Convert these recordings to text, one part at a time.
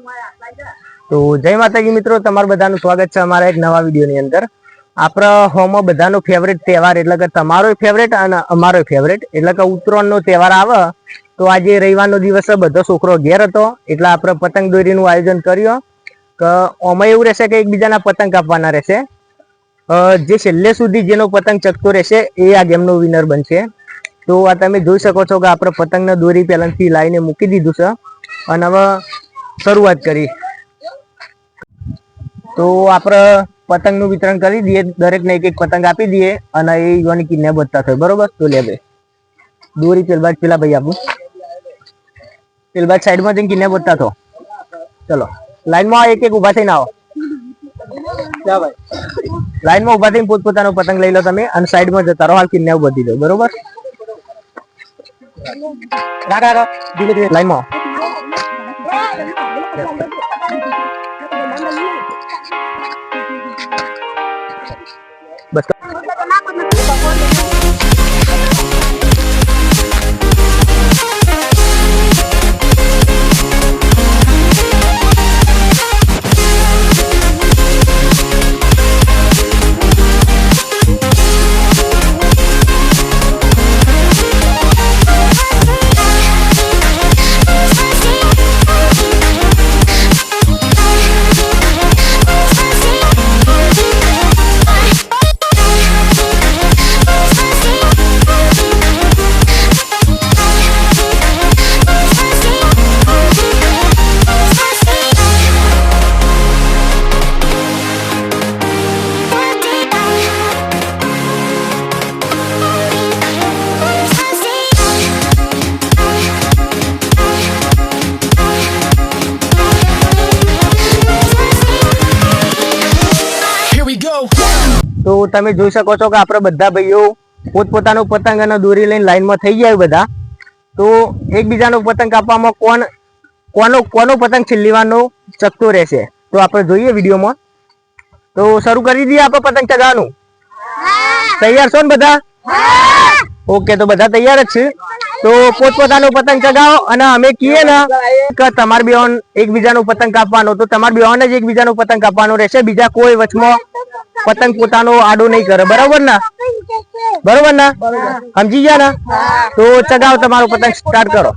તો જય માતાજી મિત્રો, તમારું બધાનું સ્વાગત છે અમારા એક નવા વિડીયોની અંદર। આપણા હોમ બધાનો ફેવરેટ તહેવાર એટલે કે તમારો ફેવરેટ અને અમારો ફેવરેટ એટલે કે ઉત્તરાયણનો તહેવાર આવે તો આજે રવિવારનો દિવસ બધો છોકરો ઘેર હતો એટલે આપણે પતંગ દોરીનું આયોજન કર્યું કે ઓમાં એવું રહેશે કે એકબીજાના પતંગ કાપવાના રહેશે। જે છેલ્લે સુધી જેનો પતંગ ચકતો રહેશે એ આ ગેમનો વિનર બનશે। તો આ તમે જોઈ શકો છો કે આપણે પતંગના દોરી પહેલાથી લાઈને મૂકી દીધું છે અને હવે શરૂઆત કરી। તો આપણે પતંગનું વિતરણ કરી દઈએ, દરેકને એક એક પતંગ આપી દઈએ અને એ યુવાની કિડને બચતા થાય બરોબર। તો લે ભાઈ દોરી પેલા ભાઈ આપું, પેલા સાઈડમાં જઈને કિડને બચતા થો। ચલો લાઈનમાં એક એક ઉભા થઈને આવો, લાઈનમાં ઉભા થઈને પોતપોતાનો પતંગ લઈ લો તમે અને સાઈડમાં જતા રહો, હાલ કિડને બધી દો બરોબર। લાઈનમાં બસ। તો તમે જોઈ શકો છો કે આપણે બધા ભાઈઓ પોતપોતાનો પતંગ અને દોરી લઈને લાઈનમાં થઈ જાય બધા। તો એકબીજાનો પતંગ કાપવામાં કોનો પતંગ છેલ્લી વારનો ચકતો રહેશે તો આપણે જોઈએ વિડીયોમાં। તો શરૂ કરી દઈએ આપણે પતંગ ચગાવવાનું। તૈયાર છો ને બધા? ઓકે, તો બધા તૈયાર જ છે। તો પોતપોતાનો પતંગ ચગાવો અને અમે કહીએ ને કે તમારે બેન એકબીજાનો પતંગ કાપવાનો તો તમારે બેન જ એકબીજાનો પતંગ કાપવાનો રહેશે, બીજા કોઈ વચમાં પતંગ પોતાનો આડો નહીં કરે, બરાબર ને? બરોબર ને? સમજી ગયા ને? તો ચગાવો તમારો પતંગ સ્ટાર્ટ કરો।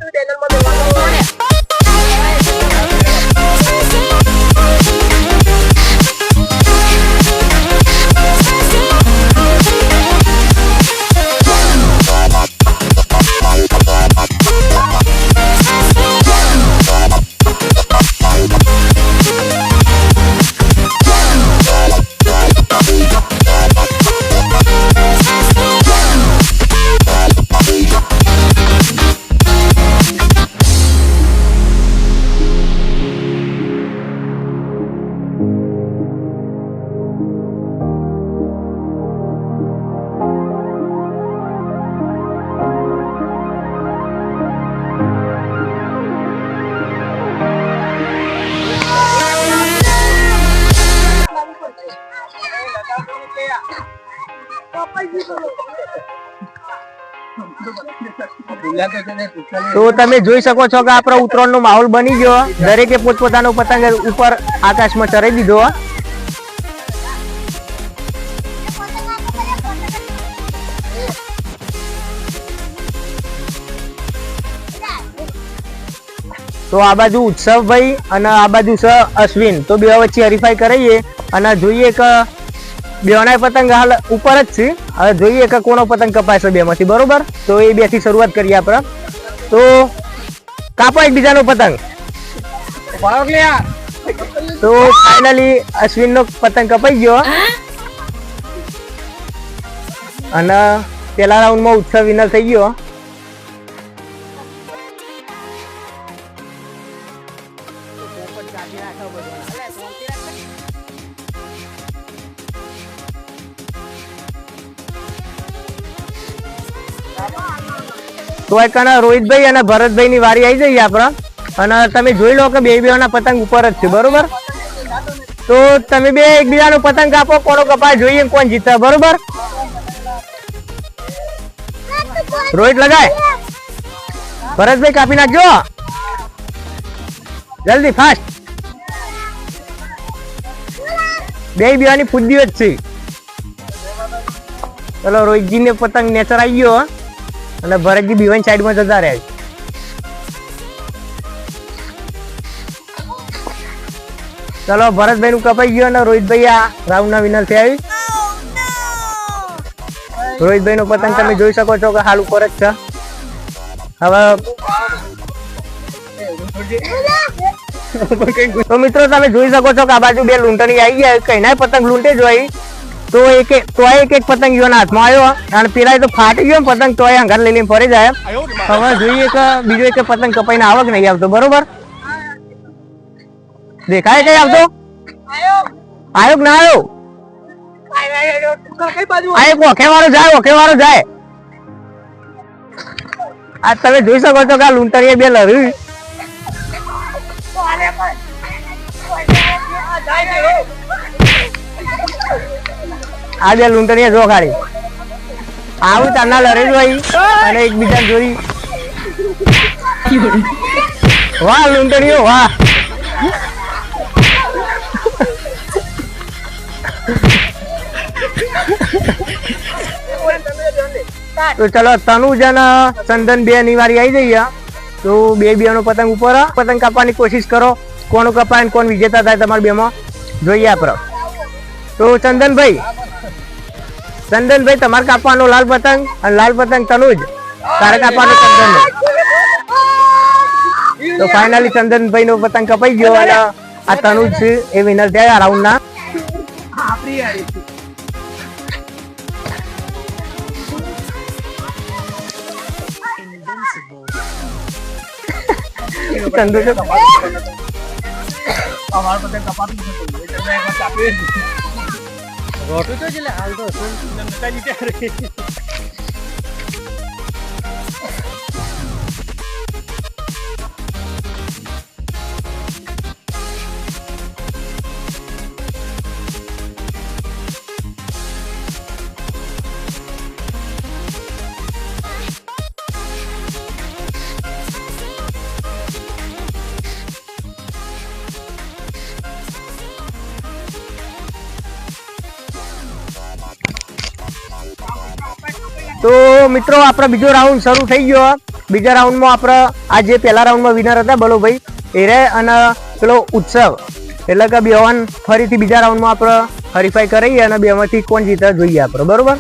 તો તમે જોઈ શકો છો કે આપણો ઉત્તરાયણનો માહોલ બની ગયો, દરેકે પોતપોતાનો પતંગ ઉપર આકાશમાં ચડાવી દીધો। તો આ બાજુ ઉત્સવભાઈ અને આ બાજુ છે અશ્વિન, તો બે વચ્ચે હરીફાઈ કરીએ અને જોઈએ કે બેના પતંગ હાલ ઉપર જ છે। હવે જોઈએ કે કોનો પતંગ કપાય છે બેમાંથી, બરોબર? તો એ બે થી શરૂઆત કરીએ આપણે। તો કાપો એકબીજાનો પતંગ। તો ફાઇનલી અશ્વિનનો પતંગ કપાઈ ગયો અને પેલા રાઉન્ડમાં ઉત્સવ વિનર થઈ ગયો। તો એકના રોહિતભાઈ અને ભરતભાઈ ની વારી આવી જઈએ આપણે અને તમે જોઈ લો કે બે બેના પતંગ ઉપર જ છે, બરોબર? તો તમે બે એકબીજાનો પતંગ કાપો, કોનો કપાય જોઈએ કોણ જીતે, બરોબર? રોહિત લગાય, ભરતભાઈ કાપી નાખજો જલ્દી ફાસ્ટ। બે બેવાની ફૂદીઓ જ છે. ચલો રોહિતજી ને પતંગ નેચર આવી ગયો અને ભરતજી બીવાની સાઈડમાં જતા રહ્યા. ચલો ભરતભાઈ નું કપાઈ ગયો અને રોહિતભાઈ આ રાઉન્ડ ના વિનર થયા. રોહિતભાઈ નો પતંગ તમે જોઈ શકો છો કે હાલ ઉપર જ છે. હવે તો મિત્રો તમે જોઈ શકો છો કે આ બાજુ બે લૂંટણી આવી ગયા. કઈ ના પતંગ લૂંટે જ હોય તો એક એક પતંગ યોના હાથમાં આવ્યો અને પેલા તો ફાટી ગયો પતંગ તો અંગાર લઈ લઈને ફરી જાય. હવે જોઈએ કે બીજો એક પતંગ કપાઈને આવક નહીં આવતો. બરોબર દેખાય કઈ આવતો આવ્યો ના આવ્યો ઓખે વાળો જાય. આ તમે જોઈ શકો છો કે આ લૂંટણીએ બે લડ્યું. આ બે લૂંટણીએ જો ખાલી આવું તારના લડે જ હોય અને એકબીજા જોડી. વાહ લૂંટણીઓ વાહ. તો ચલો તનુજ અને ચંદન બે અનિવાર્ય આવી જઈએ. તો બે નો પતંગ ઉપર પતંગ કાપવાની કોશિશ કરો. કોણ કપાય કોણ વિજેતા થાય તમારા બે માં જોઈએ આપણે. તો ચંદનભાઈ તમારે કાપવાનો લાલ પતંગ અને લાલ પતંગ તનુજ તારે કાપવાનો ચંદન. તો ફાઇનલી ચંદનભાઈ નો પતંગ કપાઈ ગયો અને આ તનુજ છે એ વિનર થયા રાઉન્ડ ના. તો મિત્રો આપણે બીજો રાઉન્ડ શરૂ થઈ ગયો. બીજા રાઉન્ડમાં આપણે આ જે પહેલા રાઉન્ડમાં વિનર હતા બલોભાઈ એરે અને પેલો ઉત્સવ એટલે કે બેવાન ફરીથી બીજા રાઉન્ડમાં આપણે હરીફાઈ કરીએ અને બેમાંથી કોણ જીતે જોઈએ આપણે. બરોબર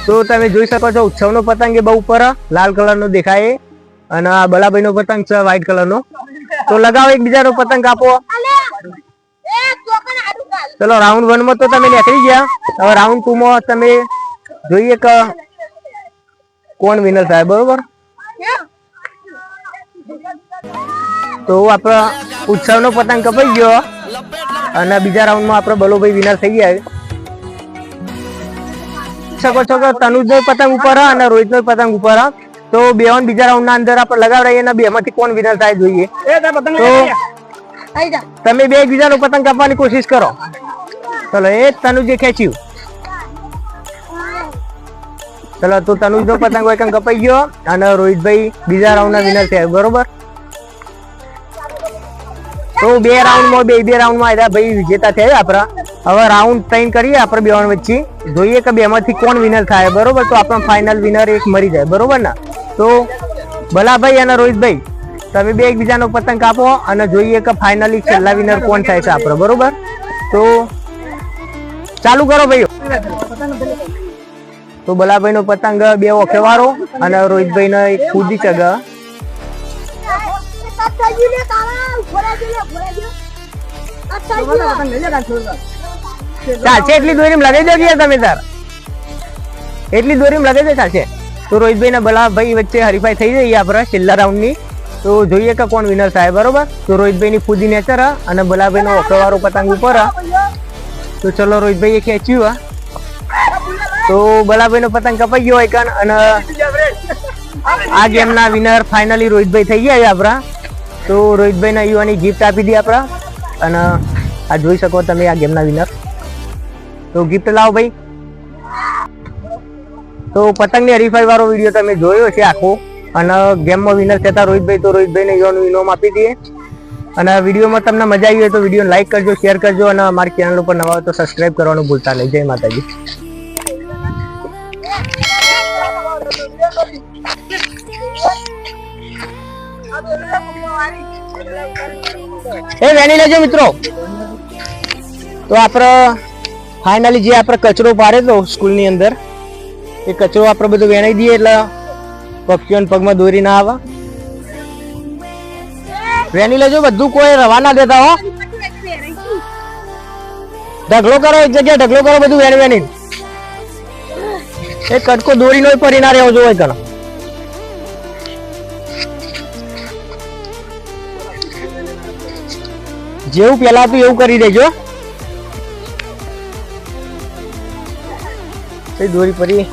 તો તમે જોઈ શકો છો ઉત્સવનો પતંગ એ બહુ ઉપર લાલ કલરનો દેખાય અને આ બલાભાઈનો પતંગ છે વ્હાઈટ કલરનો. તો લગાવો એકબીજાનો પતંગ કાપો. ચલો રાઉન્ડ 1 માં તો તમે નીકળી ગયા. હવે રાઉન્ડ 2 માં તમે જોઈએ કે કોણ વિનર થાય. બરોબર તો આપણે ઉત્સવનો પતંગ કપાઈ ગયો અને બીજા રાઉન્ડમાં આપણે બલોભાઈ વિનર થઈ ગયા. શકો છો કે તનુજનો પતંગ ઉપર અને રોહિતનો પતંગ ઉપર. તો બેવાન બીજા રાઉન્ડના અંદર આપણે લગાવડાઈએ અને બેમાંથી કોણ વિનર થાય જોઈએ. તો તમે બે એકબીજાનો પતંગ કાપવાની કોશિશ કરો. ચલો એ તનુજે ખેંચ્યું. ચલો તો તનુજનો પતંગ હોય કંઈ કપાઈ ગયો અને રોહિતભાઈ બીજા રાઉન્ડના વિનર થયા. બરોબર તો બે રાઉન્ડમાં આવ્યા ભાઈ વિજેતા થયા આપણા. હવે રાઉન્ડ 3 કરીએ આપણે બેવાન વચ્ચે જોઈએ કે બેમાંથી કોણ વિનર થાય. બરોબર તો આપણો ફાઇનલ વિનર એક મળી જાય. બરોબર ને તો બલાભાઈ અને રોહિતભાઈ તમે બે એકબીજાનો પતંગ કાપો અને જોઈએ કે ફાઇનલી છેલ્લા વિનર કોણ થાય છે આપણે. બરોબર તો ચાલુ કરો ભાઈઓ. તો બલાભાઈ નો પતંગ બે ઓખે વાળો અને રોહિતભાઈ ને એક કૂદી ચગ. ચાલશે એટલી દોરી લગાવી દો ગયા તમે તાર એટલી દોરી લગાવી દે ચાલશે. તો રોહિતભાઈ ને બલાભાઈ વચ્ચે હરીફાઈ થઈ જઈએ આપણે છેલ્લા રાઉન્ડ ની. તો જોઈએ કે કોણ વિનર થાય. બરોબર તો રોહિતભાઈ ની ફૂદી નેચર અને બલાભાઈ નો ઓખે વાળો પતંગ ઉપર. તો ચલો રોહિતભાઈ એ ખેંચ્યું. તો બલાભાઈ નો પતંગ કપાઈ ગયો હોય અને આ ગેમ ના વિનર ફાઇનલી રોહિતભાઈ થઈ ગયા આપણા. તો રોહિતભાઈ ને યુવાની ગિફ્ટ આપી દી આપણા અને આ જોઈ શકો તમે આ ગેમ ના વિનર. તો ગિફ્ટ લાવો ભાઈ. તો પતંગ ની હરીફાઈ વાળો વિડીયો તમે જોયો છે આખો અને ગેમ માં વિનર થતા રોહિતભાઈ. તો રોહિતભાઈ ને યુવાનું ઇનામ આપી દઈએ. અને વિડીયોમાં તમને મજા આવી હોય તો વિડીયો લાઈક કરજો, શેર કરજો અને અમારી ચેનલ ઉપર નવા હોય તો સબસ્ક્રાઇબ કરવાનું ભૂલતા નહીં. જય માતાજી. એ વેણી લેજો મિત્રો. તો આપણે ફાઇનલી જે આપણે કચરો પાડે તો સ્કૂલની અંદર એ કચરો આપણે બધો વેણાઈ દઈએ એટલે પક્ષીઓને પગમાં દોરી ના આવે. વેણી લેજો બધું, કોઈ રવા ના દેતા હો. ઢગલો કરો, એક જગ્યાએ ઢગલો કરો બધું વેણી વેણી. એક કટકો દોરી નો પડી ના રહેવો જોઈએ કરો. જેવું પેલા હતું એવું કરી દેજો. દોરી પડી